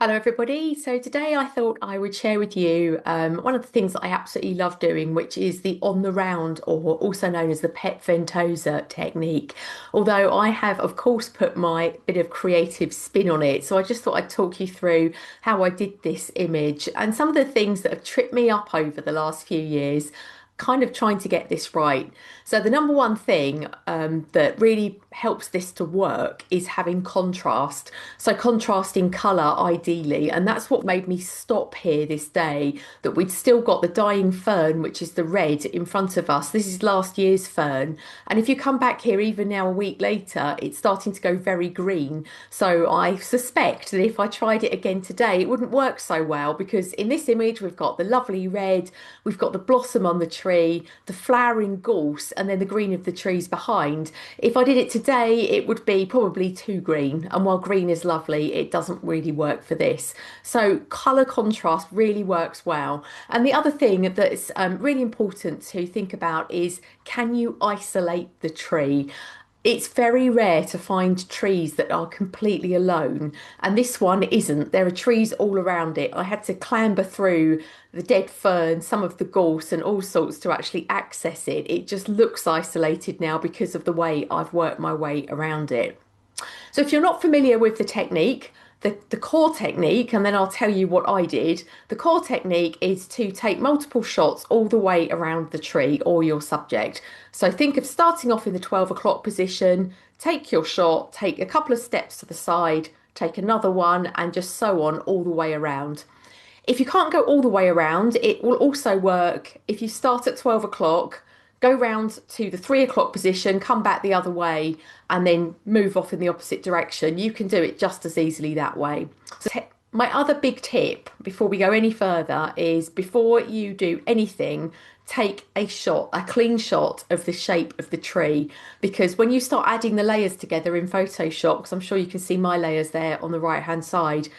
Hello, everybody. So today I thought I would share with you one of the things that I absolutely love doing, which is the on the round, or also known as the pet ventosa technique. Although I have, of course, put my bit of creative spin on it. So I just thought I'd talk you through how I did this image and some of the things that have tripped me up over the last few years, kind of trying to get this right. So the number one thing that really helps this to work is having contrast. So contrasting colour ideally, and that's what made me stop here this day, that we'd still got the dying fern, which is the red in front of us. This is last year's fern. And if you come back here even now a week later, it's starting to go very green. So I suspect that if I tried it again today, it wouldn't work so well because in this image we've got the lovely red, we've got the blossom on the tree, the flowering gorse, and then the green of the trees behind. If I did it today, it would be probably too green. And while green is lovely, it doesn't really work for this. So colour contrast really works well. And the other thing that's really important to think about is, can you isolate the tree? It's very rare to find trees that are completely alone, and this one isn't. There are trees all around it. I had to clamber through the dead fern, some of the gorse, and all sorts to actually access it. It just looks isolated now because of the way I've worked my way around it. So if you're not familiar with the technique, the core technique, and then I'll tell you what I did. The core technique is to take multiple shots all the way around the tree or your subject. So think of starting off in the 12 o'clock position, take your shot, take a couple of steps to the side, take another one, and just so on all the way around. If you can't go all the way around, it will also work if you start at 12 o'clock, go round to the 3 o'clock position, come back the other way, and then move off in the opposite direction. You can do it just as easily that way. So my other big tip before we go any further is before you do anything, take a shot, a clean shot of the shape of the tree. Because when you start adding the layers together in Photoshop, because I'm sure you can see my layers there on the right hand side,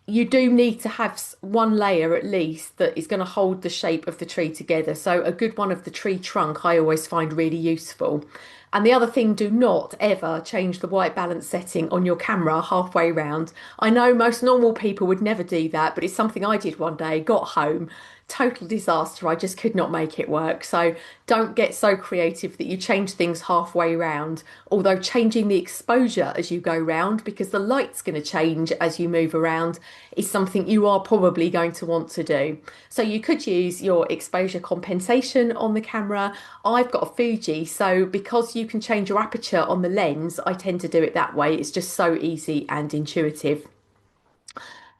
you do need to have one layer at least that is going to hold the shape of the tree together. So a good one of the tree trunk I always find really useful. And the other thing, do not ever change the white balance setting on your camera halfway round. I know most normal people would never do that, but it's something I did one day, got home, total disaster. I just could not make it work. So don't get so creative that you change things halfway round, although changing the exposure as you go round, because the light's going to change as you move around, is something you are probably going to want to do. So you could use your exposure compensation on the camera. I've got a Fuji, so because you can change your aperture on the lens, I tend to do it that way. It's just so easy and intuitive.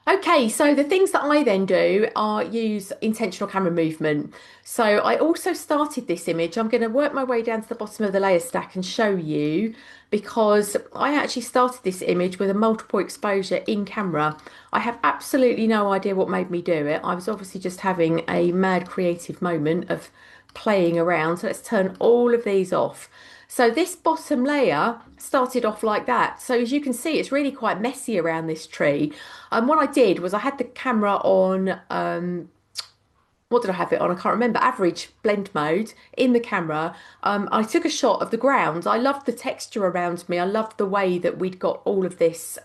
Okay, so the things that I then do are use intentional camera movement. So I also started this image. I'm going to work my way down to the bottom of the layer stack and show you, because I actually started this image with a multiple exposure in camera. I have absolutely no idea what made me do it. I was obviously just having a mad creative moment of playing around. So let's turn all of these off. So this bottom layer started off like that. So as you can see, it's really quite messy around this tree. And what I did was I had the camera on, what did I have it on? I can't remember. Average blend mode in the camera. I took a shot of the ground. I loved the texture around me. I loved the way that we'd got all of this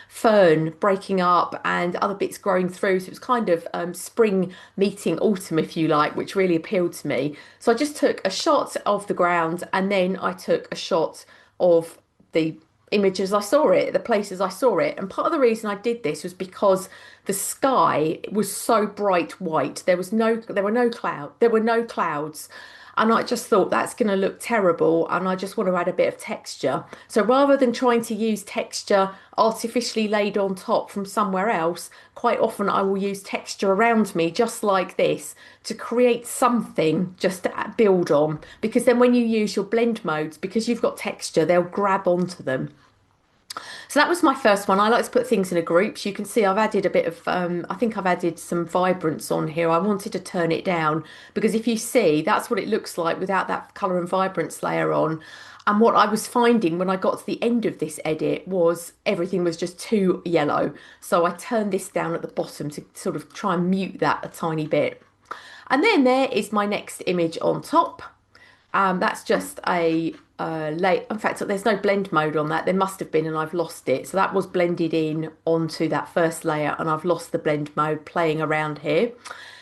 fern breaking up and other bits growing through. So it was kind of spring meeting autumn, if you like, which really appealed to me. So I just took a shot of the ground and then I took a shot of the images I saw it, the places I saw it. And part of the reason I did this was because the sky was so bright white. There were no clouds. And I just thought that's going to look terrible. And I just want to add a bit of texture. So rather than trying to use texture artificially laid on top from somewhere else, quite often I will use texture around me, just like this, to create something just to build on. Because then when you use your blend modes, because you've got texture, they'll grab onto them. So that was my first one. I like to put things in a group. So you can see I've added a bit of, I think I've added some vibrance on here. I wanted to turn it down because if you see, that's what it looks like without that colour and vibrance layer on. And what I was finding when I got to the end of this edit was everything was just too yellow. So I turned this down at the bottom to sort of try and mute that a tiny bit. And then there is my next image on top. That's just a late. In fact, there's no blend mode on that. There must have been, and I've lost it. So that was blended in onto that first layer, and I've lost the blend mode playing around here.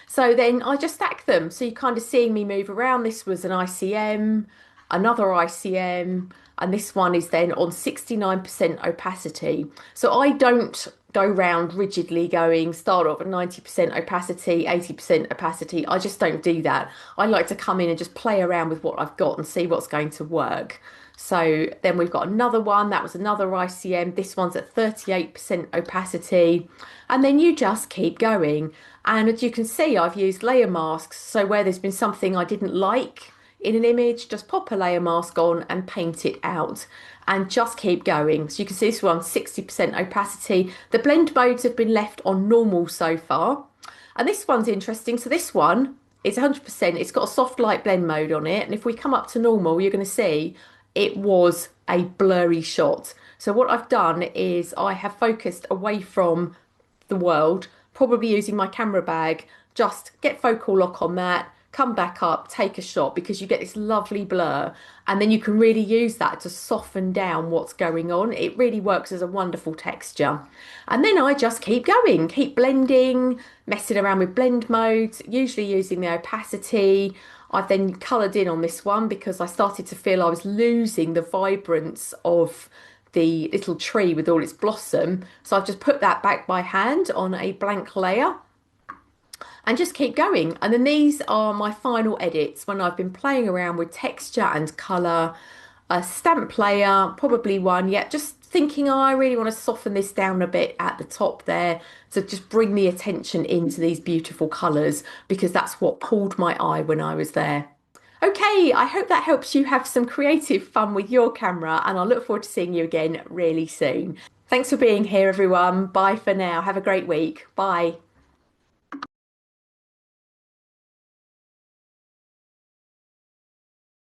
So then I just stack them. So you're kind of seeing me move around. This was an ICM, another ICM, and this one is then on 69% opacity. So I don't go round rigidly going start off at 90% opacity, 80% opacity. I just don't do that. I like to come in and just play around with what I've got and see what's going to work. So then we've got another one. That was another ICM. This one's at 38% opacity. And then you just keep going. And as you can see, I've used layer masks. So where there's been something I didn't like in an image, just pop a layer mask on and paint it out and just keep going. So you can see this one, 60% opacity. The blend modes have been left on normal so far. And this one's interesting. So this one is 100%. It's got a soft light blend mode on it. And if we come up to normal, you're going to see it was a blurry shot. So what I've done is I have focused away from the world, probably using my camera bag, just get focal lock on that, come back up, take a shot because you get this lovely blur and then you can really use that to soften down what's going on. It really works as a wonderful texture. And then I just keep going, keep blending, messing around with blend modes, usually using the opacity. I've then coloured in on this one because I started to feel I was losing the vibrance of the little tree with all its blossom. So I've just put that back by hand on a blank layer and just keep going. And then these are my final edits when I've been playing around with texture and colour, a stamp layer, probably one, yeah, just thinking, oh, I really want to soften this down a bit at the top there to just bring the attention into these beautiful colours because that's what pulled my eye when I was there. Okay, I hope that helps you have some creative fun with your camera, and I look forward to seeing you again really soon. Thanks for being here, everyone. Bye for now. Have a great week. Bye.